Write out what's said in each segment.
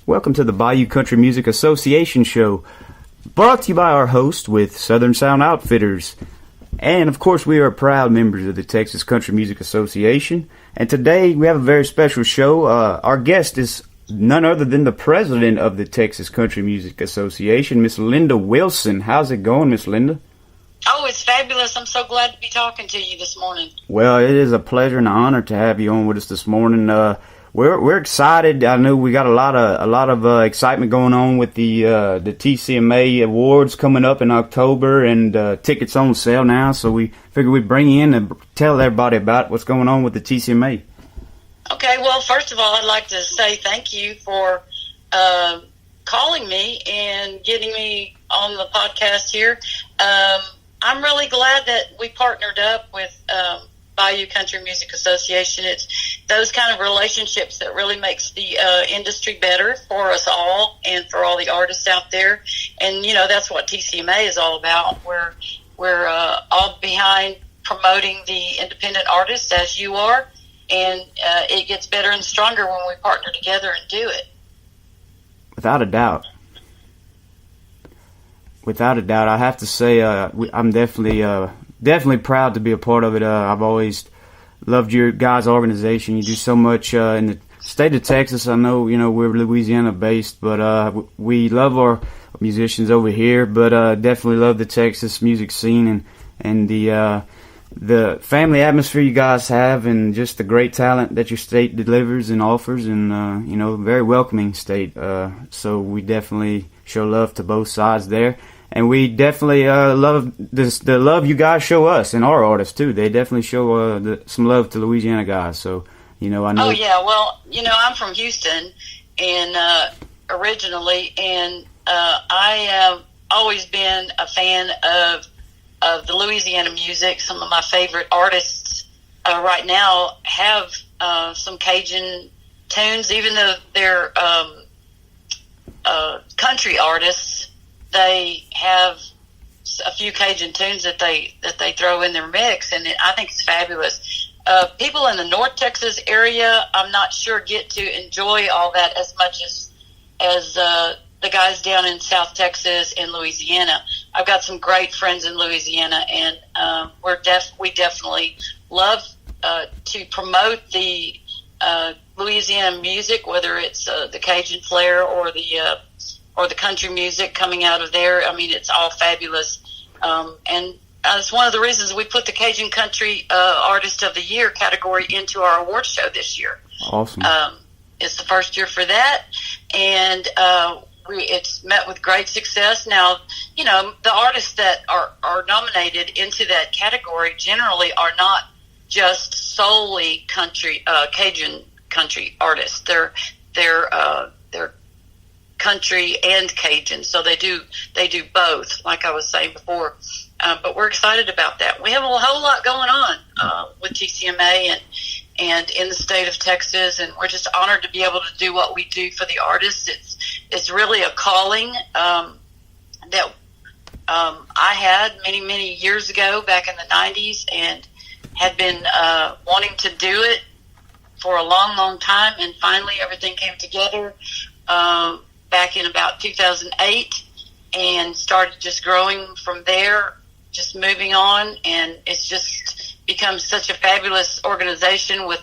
Welcome to the Bayou Country Music Association show, brought to you by our host with Southern Sound Outfitters. And, of course, we are proud members of the Texas Country Music Association. And today we have a very special show. Our guest is none other than the president of the Texas Country Music Association, Miss Linda Wilson. How's it going, Miss Linda? Oh, it's fabulous. I'm so glad to be talking to you this morning. Well, it is a pleasure and an honor to have you on with us this morning. We're excited. I know we got a lot of excitement going on with the Tcma awards coming up in October, and tickets on sale now. So we figured we'd bring you in and tell everybody about what's going on with the Tcma. Okay. Well, first of all, I'd like to say thank you for calling me and getting me on the podcast here. I'm really glad that we partnered up with Bayou Country Music Association. It's those kind of relationships that really makes the industry better for us all and for all the artists out there. And, you know, that's what TCMA is all about. We're all behind promoting the independent artists, as you are, and it gets better and stronger when we partner together and do it. Without a doubt. I have to say I'm definitely proud to be a part of it. I've always loved your guys' organization. You do so much in the state of Texas. I know, you know, we're Louisiana-based, but we love our musicians over here, but definitely love the Texas music scene and the family atmosphere you guys have, and just the great talent that your state delivers and offers, and, you know, very welcoming state. So we definitely show love to both sides there. And we definitely love the love you guys show us and our artists, too. They definitely show some love to Louisiana guys. So, you know, I know. Oh, yeah. Well, you know, I'm from Houston and originally, and I have always been a fan of the Louisiana music. Some of my favorite artists right now have some Cajun tunes, even though they're country artists. They have a few Cajun tunes that they throw in their mix, and I think it's fabulous. People in the North Texas area, I'm not sure, get to enjoy all that as much as the guys down in South Texas and Louisiana. I've got some great friends in Louisiana, and we definitely love to promote the Louisiana music, whether it's the Cajun flair or the country music coming out of there. I mean, it's all fabulous. And that's one of the reasons we put the Cajun Country Artist of the Year category into our award show this year. Awesome. It's the first year for that, and it's met with great success. Now, you know, the artists that are nominated into that category generally are not just solely Cajun country artists. They're country and Cajun, so they do both, like I was saying before. But we're excited about that. We have a whole lot going on with TCMA and in the state of Texas, and we're just honored to be able to do what we do for the artists. It's really a calling that I had many years ago, back in the 90s, and had been wanting to do it for a long time, and finally everything came together back in about 2008, and started just growing from there, just moving on, and it's just become such a fabulous organization with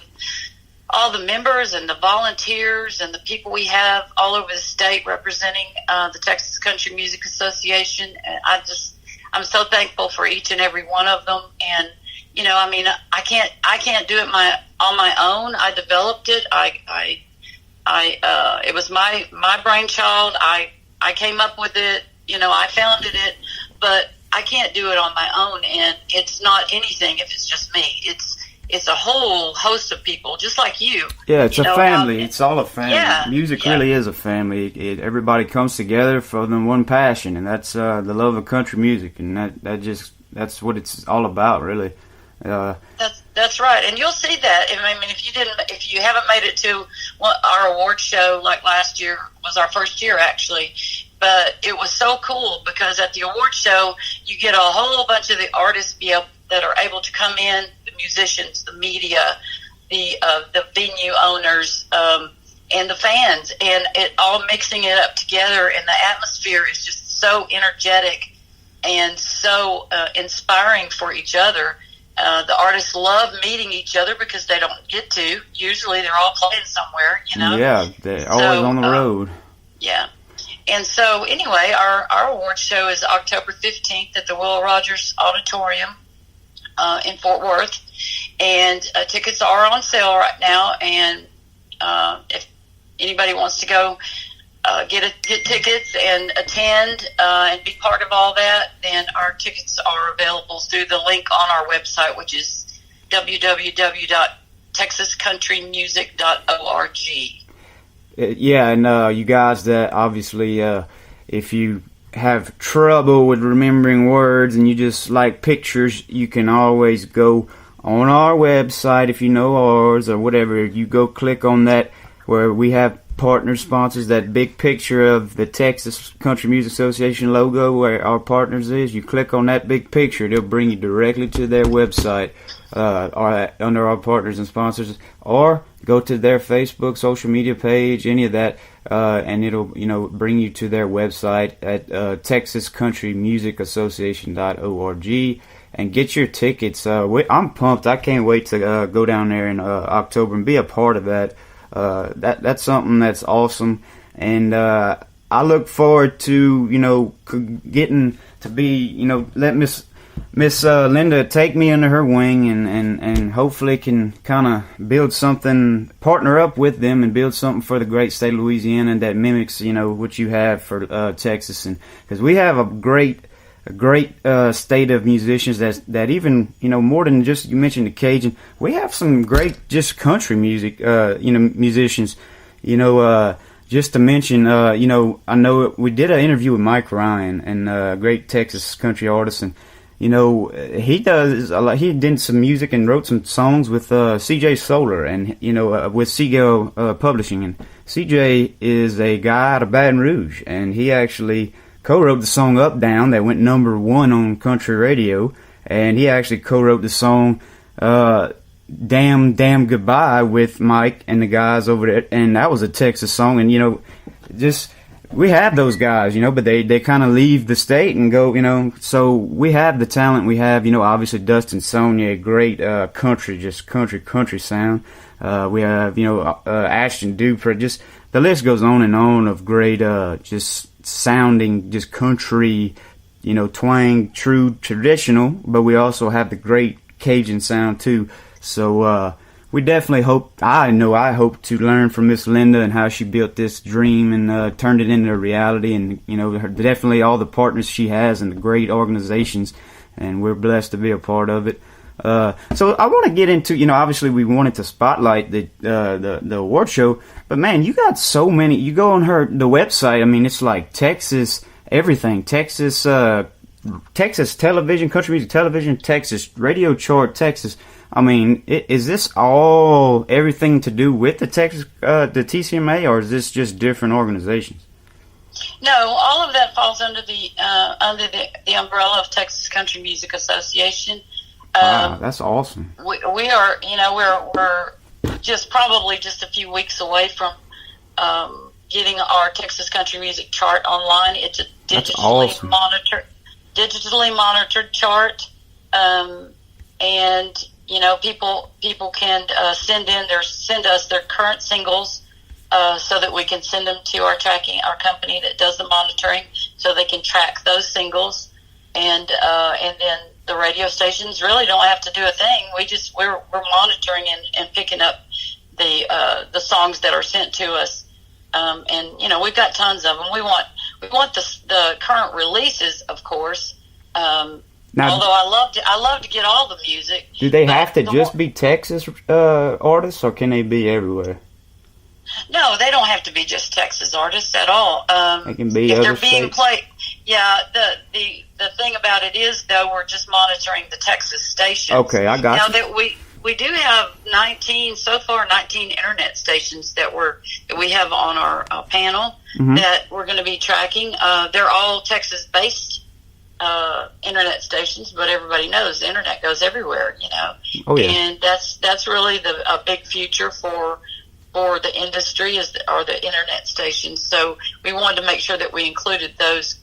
all the members and the volunteers and the people we have all over the state representing the Texas Country Music Association. And I'm so thankful for each and every one of them. And, you know, I mean, I can't do it on my own. I developed it. It was my brainchild. I came up with it. You know, I founded it, but I can't do it on my own. And it's not anything if it's just me. It's a whole host of people, just like you. Yeah, it's a family. It's all a family. Yeah, Music really is a family. Everybody comes together for the one passion, and that's the love of country music, and that's what it's all about, really. That's right, and you'll see that. I mean, if you haven't made it to our award show, like last year was our first year actually, but it was so cool because at the award show you get a whole bunch of the artists that are able to come in, the musicians, the media, the venue owners, and the fans, and it all mixing it up together, and the atmosphere is just so energetic and so inspiring for each other. The artists love meeting each other because they don't get to. Usually they're all playing somewhere, you know. Yeah, they're always on the road. Yeah. And so anyway, our award show is October 15th at the Will Rogers Auditorium in Fort Worth. And tickets are on sale right now. And if anybody wants to go get tickets and attend and be part of all that, then our tickets are available through the link on our website, which is www.texascountrymusic.org. Yeah, and you guys that obviously, if you have trouble with remembering words and you just like pictures, you can always go on our website if you know ours or whatever. You go click on that where we have partner sponsors, that big picture of the Texas Country Music Association logo where our partners is. You click on that big picture, they'll bring you directly to their website or under our partners and sponsors, or go to their Facebook, social media page, any of that, and it'll bring you to their website at TexasCountryMusicAssociation.org and get your tickets. I'm pumped. I can't wait to go down there in October and be a part of that. That's something that's awesome, and I look forward to getting to be let Miss Linda take me under her wing and hopefully can kind of build something, partner up with them and build something for the great state of Louisiana that mimics what you have for Texas, and because we have a great state of musicians that even more than just, you mentioned the Cajun, we have some great just country music musicians, just to mention I know we did an interview with Mike Ryan, and a great Texas country artist, and he did some music and wrote some songs with CJ Solar and with Seagull Publishing, and CJ is a guy out of Baton Rouge, and he actually co-wrote the song Up Down that went #1 on country radio, and he actually co-wrote the song Damn Goodbye with Mike and the guys over there, and that was a Texas song. And we have those guys, but they kind of leave the state and go, so we have the talent. We have, obviously Dustin Sonia, great country sound. We have, Ashton Duper, just the list goes on and on of great, just sounding, just country, twang, true traditional, but we also have the great Cajun sound too. So we definitely I hope to learn from Miss Linda and how she built this dream and turned it into a reality, and definitely all the partners she has and the great organizations, and we're blessed to be a part of it. So I want to get into, obviously we wanted to spotlight the award show, but man, you got so many. You go on the website. I mean, it's like Texas everything, Texas television, country music television, Texas radio chart, Texas. I mean, is this all everything to do with the TCMA, or is this just different organizations? No, all of that falls under the umbrella of Texas Country Music Association. Wow, that's awesome. We are, we're just probably just a few weeks away from getting our Texas Country Music chart online. It's a digitally monitored chart, and people can send us their current singles so that we can send them to our company that does the monitoring, so they can track those singles, and then the radio stations really don't have to do a thing. We're monitoring and picking up the songs that are sent to us, and we've got tons of them. We want the current releases, of course. Now, although I love to get all the music. Do they have to just be Texas artists, or can they be everywhere? No, they don't have to be just Texas artists at all. They can be if other they're being states. played. Yeah, the thing about it is, though, we're just monitoring the Texas stations. Okay, I got you. Now that we do have 19 internet stations that we have on our panel that we're going to be tracking. They're all Texas based internet stations, but everybody knows the internet goes everywhere, Oh yeah. And that's really a big future for for the industry are the internet stations. So we wanted to make sure that we included those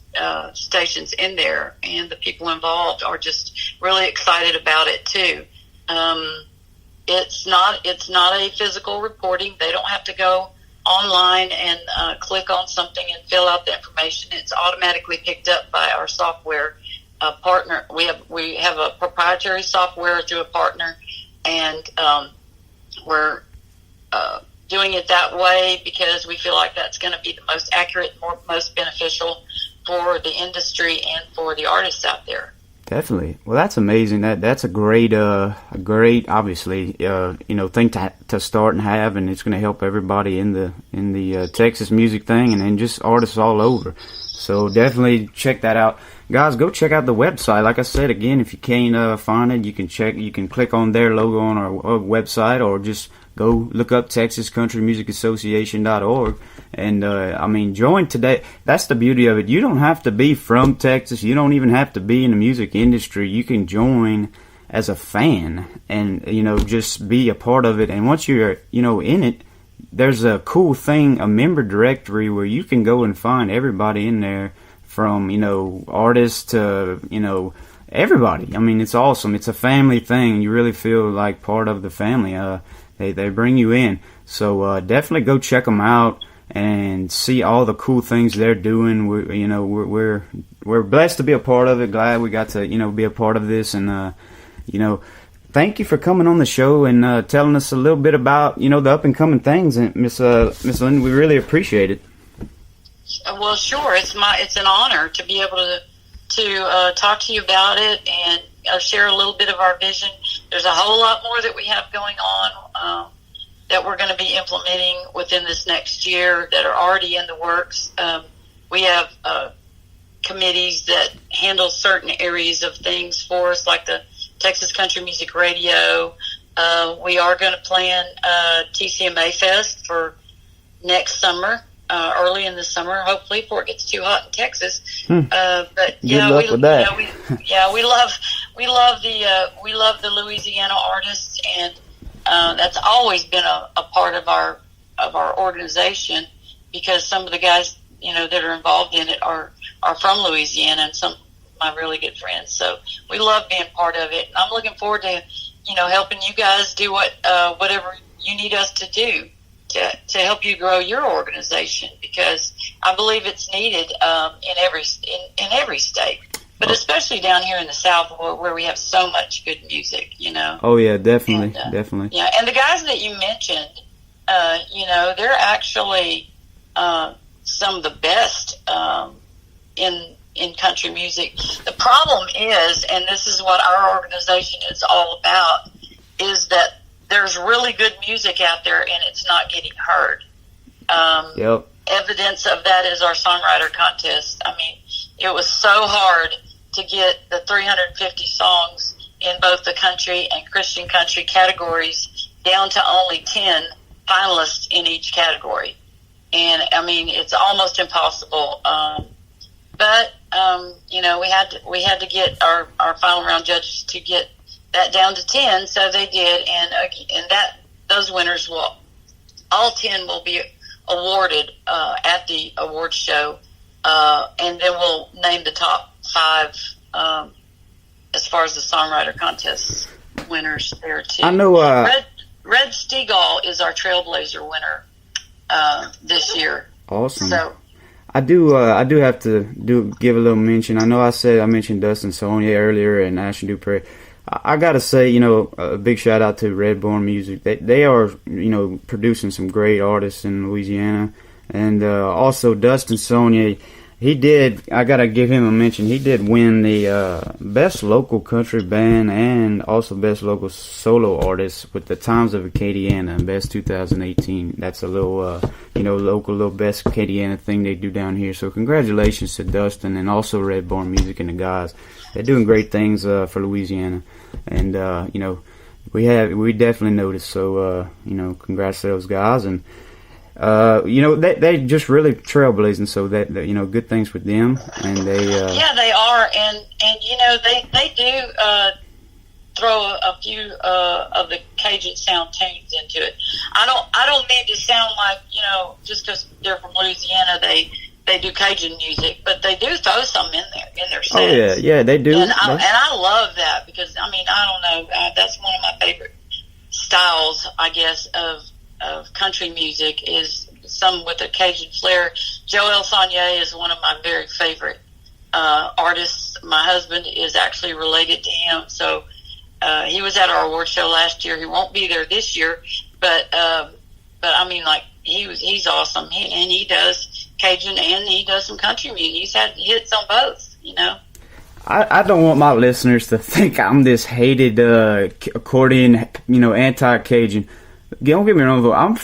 stations in there, and the people involved are just really excited about it too. It's not a physical reporting. They don't have to go online and click on something and fill out the information. It's automatically picked up by our software partner. We have a proprietary software through a partner, and we're doing it that way because we feel like that's going to be the most accurate, most beneficial for the industry and for the artists out there. Definitely. Well, that's amazing. That's a great, obviously, thing to start and have, and it's going to help everybody in the Texas music thing, and then just artists all over. So definitely check that out, guys. Go check out the website. Like I said, again, if you can't find it, you can click on their logo on our website, or just go look up TexasCountryMusicAssociation.org. And, join today. That's the beauty of it. You don't have to be from Texas. You don't even have to be in the music industry. You can join as a fan and, just be a part of it. And once you're, in it, there's a cool thing, a member directory where you can go and find everybody in there from, artists to, everybody. I mean, it's awesome. It's a family thing. You really feel like part of the family. They bring you in. So, definitely go check them out and see all the cool things they're doing. We're blessed to be a part of it. Glad we got to be a part of this, and thank you for coming on the show and telling us a little bit about the up and coming things. And Miss Lynn, we really appreciate it. Well, sure, it's an honor to be able to talk to you about it and share a little bit of our vision. There's a whole lot more that we have going on. That we're going to be implementing within this next year that are already in the works. We have committees that handle certain areas of things for us, like the Texas Country Music Radio. We are going to plan TCMA Fest for next summer, early in the summer, hopefully, before it gets too hot in Texas. But yeah, good luck with that. We love the Louisiana artists, and that's always been a part of our organization, because some of the guys that are involved in it are from Louisiana, and some of my really good friends. So we love being part of it, and I'm looking forward to helping you guys do whatever you need us to do to help you grow your organization, because I believe it's needed in every state. But especially down here in the South, where we have so much good music, Oh yeah, definitely, definitely. Yeah, and the guys that you mentioned, they're actually some of the best in country music. The problem is, and this is what our organization is all about, is that there's really good music out there and it's not getting heard. Yep. Evidence of that is our songwriter contest. I mean, it was so hard to get the 350 songs in both the country and Christian country categories down to only 10 finalists in each category. And I mean, it's almost impossible. But we had to get our final round judges to get that down to 10. So they did. And those winners all 10 will be awarded, at the award show. And then we'll name the top 5 as far as the songwriter contest winners there too. I know Red Stegall is our Trailblazer winner this year. Awesome. So I do have to give a little mention. I know I mentioned Dustin Sonia earlier and Ashton Dupree. I gotta say, a big shout out to Redborn Music. They are, producing some great artists in Louisiana. And also Dustin Sonia, I gotta give him a mention. He did win the best local country band and also best local solo artist with the Times of Acadiana, best 2018. That's a little, local best Acadiana thing they do down here. So congratulations to Dustin and also Redborn Music and the guys. They're doing great things for Louisiana, and we definitely noticed. So congrats to those guys, and they just really trailblazing. So that good things with them, and they they are, and they do throw a few of the Cajun sound tunes into it. I don't mean to sound like, just because they're from Louisiana, they do Cajun music, but they do throw some in their sets. Oh yeah, they do. And I love that because I don't know, that's one of my favorite styles, I guess, of country music is some with a Cajun flair. Joel Sonnier is one of my very favorite artists. My husband is actually related to him, so he was at our award show last year. He won't be there this year, but I mean, like, he's awesome. He does Cajun and he does some country music. He's had hits on both, I don't want my listeners to think I'm this hated accordion, anti-Cajun. Don't get me wrong, though. I'm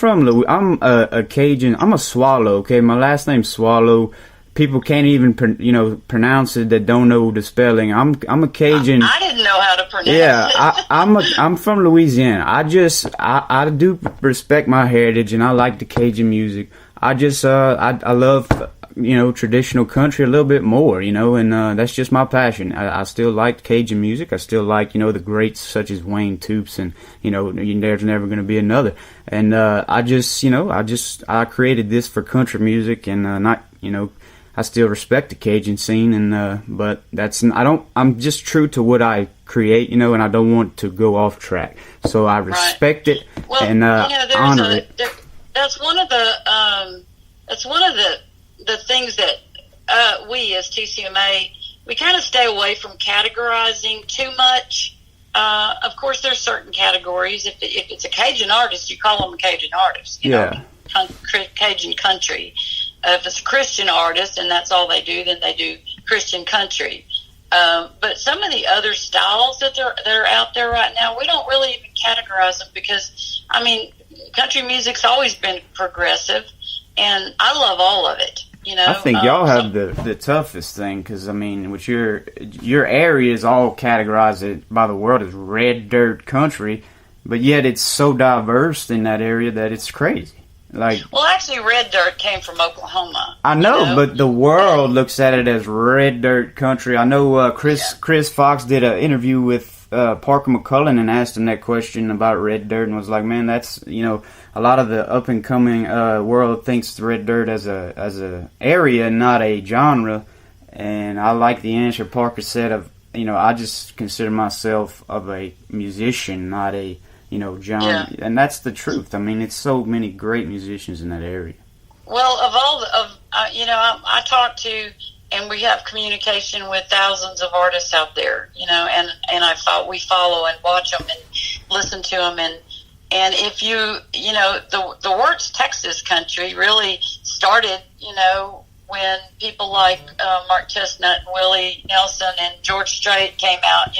a Cajun. I'm a Swallow. Okay, my last name's Swallow. People can't even pronounce it that don't know the spelling. I'm a Cajun. I didn't know how to pronounce it. Yeah, I'm from Louisiana. I do respect my heritage and I like the Cajun music. I love traditional country a little bit more, and that's just my passion. I still like Cajun music. I still like, the greats such as Wayne Toops and, there's never going to be another. And I created this for country music and I still respect the Cajun scene but I'm just true to what I create, and I don't want to go off track. So I respect it and honor it. That's one of the things that we as TCMA, we kind of stay away from categorizing too much. Of course, there's certain categories. If it's a Cajun artist, you call them a Cajun artist. Cajun country. If it's a Christian artist and that's all they do, then they do Christian country. But some of the other styles that are out there right now, we don't really even categorize them because, I mean, country music's always been progressive, and I love all of it. I think y'all have the toughest thing because, I mean, with your area is all categorized by the world as red dirt country, but yet it's so diverse in that area that it's crazy. Well, actually, red dirt came from Oklahoma. I know, but the world looks at it as red dirt country. I know Chris Fox did an interview with Parker McCullen and asked him that question about red dirt and was like, man, that's, a lot of the up and coming world thinks red dirt as a area, not a genre. And I like the answer Parker said of, I just consider myself of a musician, not a genre, and that's the truth. I mean, it's so many great musicians in that area. Well, I talk to, and we have communication with thousands of artists out there, and we follow and watch them and listen to them, and if the words Texas country really started, when people like Mark Chestnut and Willie Nelson and George Strait came out,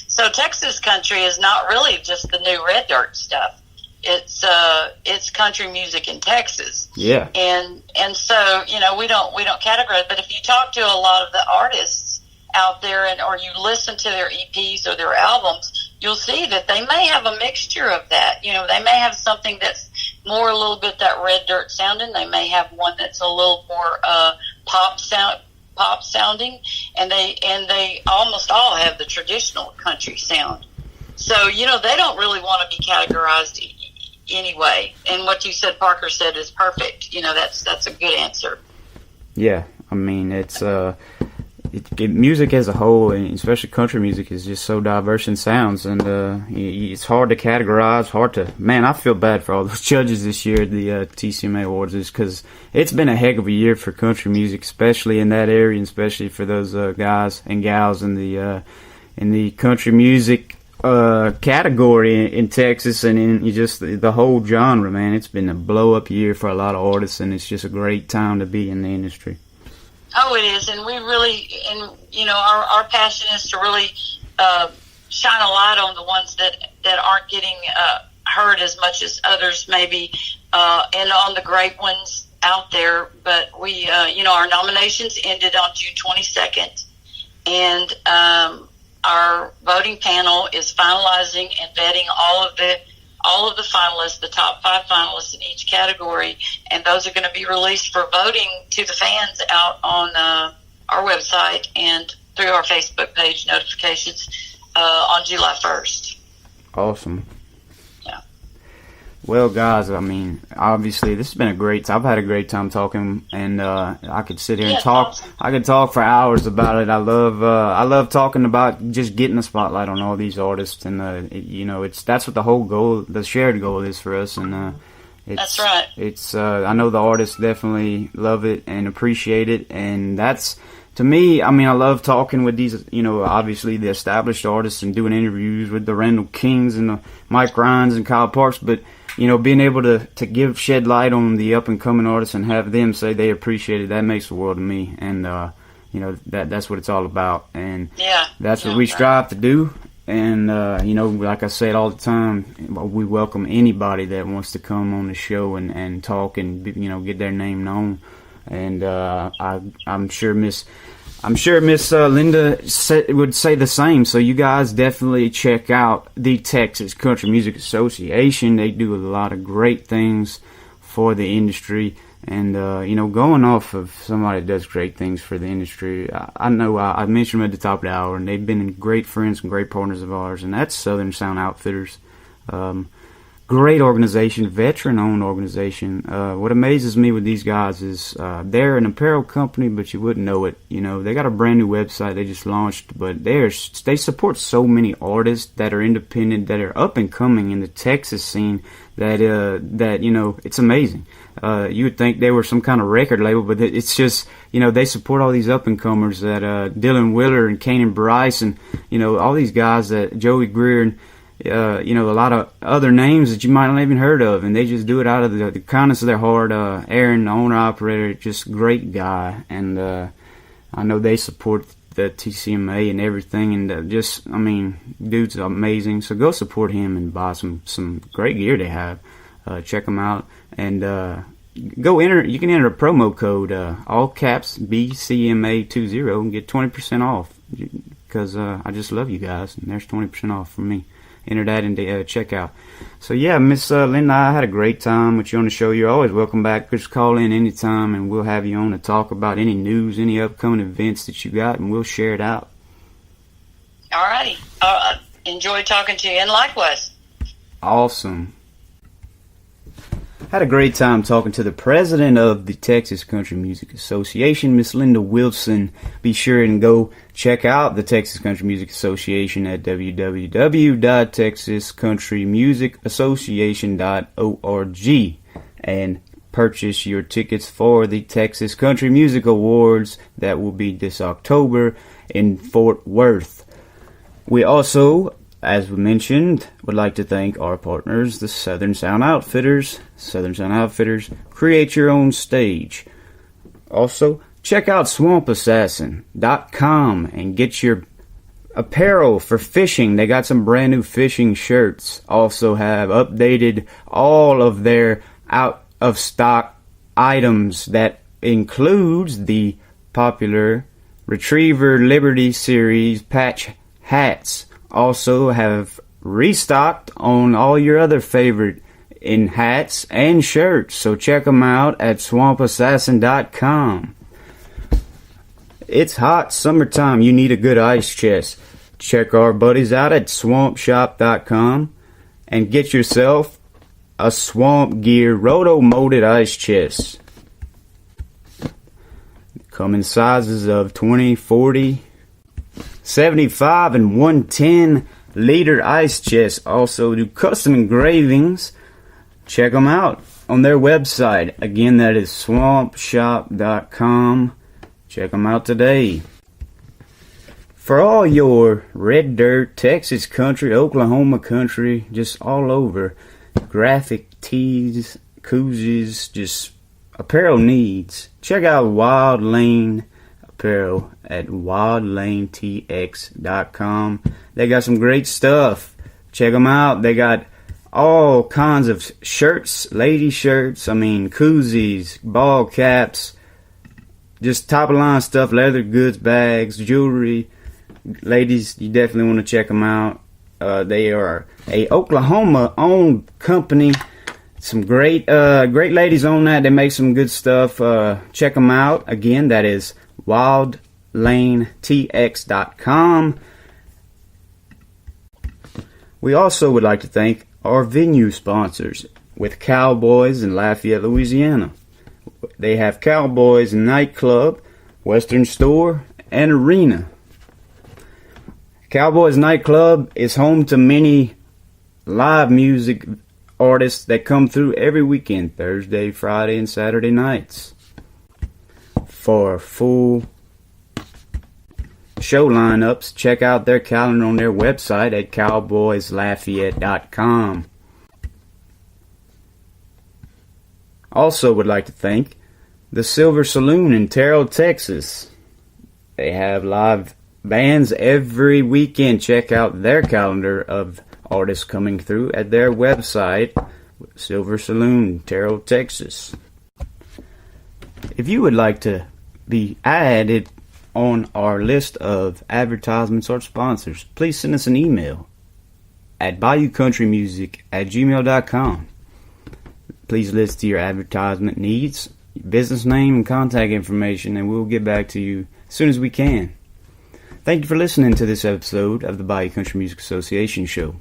So Texas country is not really just the new red dirt stuff. It's country music in Texas. Yeah. And so, we don't categorize, but if you talk to a lot of the artists out there or you listen to their EPs or their albums, you'll see that they may have a mixture of that. They may have something that's more a little bit that red dirt sounding. They may have one that's a little more pop sounding, and they almost all have the traditional country sound. So they don't really want to be categorized anyway. And what you said, Parker said, is perfect. That's a good answer. Yeah, I mean it's music as a whole, and especially country music, is just so diverse in sounds, and it's hard to categorize. Man, I feel bad for all those judges this year at the TCMA Awards, because it's been a heck of a year for country music, especially in that area, and especially for those guys and gals in the country music category in Texas, and in just the whole genre. Man, it's been a blow up year for a lot of artists, and it's just a great time to be in the industry. Oh, it is, and we really, our passion is to really shine a light on the ones that aren't getting heard as much as others, maybe, and on the great ones out there. But we, our nominations ended on June 22nd, and our voting panel is finalizing and vetting all of the finalists, the top 5 finalists in each category, and those are going to be released for voting to the fans out on our website and through our Facebook page notifications on July 1st. Awesome. Yeah. Well, guys, I mean, obviously, this has been a great time. I've had a great time talking, and I could sit here and talk. Awesome. I could talk for hours about it. I love talking about just getting the spotlight on all these artists, and that's what the whole goal, the shared goal, is for us. And that's right. It's I know the artists definitely love it and appreciate it, and that's. To me, I mean, I love talking with these, obviously the established artists and doing interviews with the Randall Kings and the Mike Ryans and Kyle Parks, but, being able to shed light on the up-and-coming artists and have them say they appreciate it, that makes the world to me, and, that's what it's all about, and that's what we strive to do, and, like I said all the time, we welcome anybody that wants to come on the show and talk and, get their name known. And I'm sure Miss Linda would say the same. So you guys definitely check out the Texas Country Music Association. They do a lot of great things for the industry. And going off of somebody that does great things for the industry, I know I mentioned them at the top of the hour, and they've been great friends and great partners of ours. And that's Southern Sound Outfitters. Great organization, veteran-owned organization. What amazes me with these guys is they're an apparel company, but you wouldn't know it. They got a brand new website they just launched, but they support so many artists that are independent, that are up and coming in the Texas scene. That it's amazing. You would think they were some kind of record label, but it's just they support all these up and comers that Dylan Willer and Kanan Bryce and all these guys that Joey Greer and. A lot of other names that you might not even heard of, and they just do it out of the kindness of their heart. Aaron, the owner-operator, just great guy, and I know they support the TCMA and everything, and dude's amazing, so go support him and buy some great gear they have. Check them out, and you can enter a promo code, all caps, BCMA20, and get 20% off, because I just love you guys, and there's 20% off from me. Enter that into checkout. So yeah, Miss Linda, I had a great time with you on the show. You're always welcome back. Just call in anytime, and we'll have you on to talk about any news, any upcoming events that you got, and we'll share it out. All righty. Enjoyed talking to you, and likewise. Awesome. Had a great time talking to the president of the Texas Country Music Association, Miss Linda Wilson. Be sure and go check out the Texas Country Music Association at www.texascountrymusicassociation.org and purchase your tickets for the Texas Country Music Awards that will be this October in Fort Worth. We also, as we mentioned, would like to thank our partners, the Southern Sound Outfitters. Southern Sound Outfitters, create your own stage. Also, check out swampassassin.com and get your apparel for fishing. They got some brand new fishing shirts. Also have updated all of their out of stock items that includes the popular Retriever Liberty Series patch hats. Also have restocked on all your other favorite in hats and shirts, so check them out at swampassassin.com. It's hot summertime. You need a good ice chest. Check our buddies out at swampshop.com and get yourself a Swamp Gear roto-molded ice chest. Come in sizes of 20, 40, 75, and 110 liter ice chests. Also do custom engravings. Check them out on their website. Again, that is swampshop.com. Check them out today. For all your red dirt, Texas country, Oklahoma country, just all over, graphic tees, koozies, just apparel needs, check out Wild Lane Apparel at wildlanetx.com. They got some great stuff. Check them out. They got all kinds of shirts, lady shirts, koozies, ball caps, just top of the line stuff, leather goods, bags, jewelry. Ladies, you definitely want to check them out. They are a Oklahoma owned company. Some great ladies on that. They make some good stuff. Check them out. Again, that is wildlanetx.com. We also would like to thank our venue sponsors with Cowboys in Lafayette, Louisiana. They have Cowboys Nightclub, Western Store, and Arena. Cowboys Nightclub is home to many live music artists that come through every weekend, Thursday, Friday, and Saturday nights. For full show lineups, check out their calendar on their website at cowboyslafayette.com. Also would like to thank the Silver Saloon in Terrell, Texas. They have live bands every weekend. Check out their calendar of artists coming through at their website, Silver Saloon, Terrell, Texas. If you would like to be added on our list of advertisements or sponsors, please send us an email at bayoucountrymusic@gmail.com. Please list your advertisement needs, your business name, and contact information, and we'll get back to you as soon as we can. Thank you for listening to this episode of the Bayou Country Music Association Show.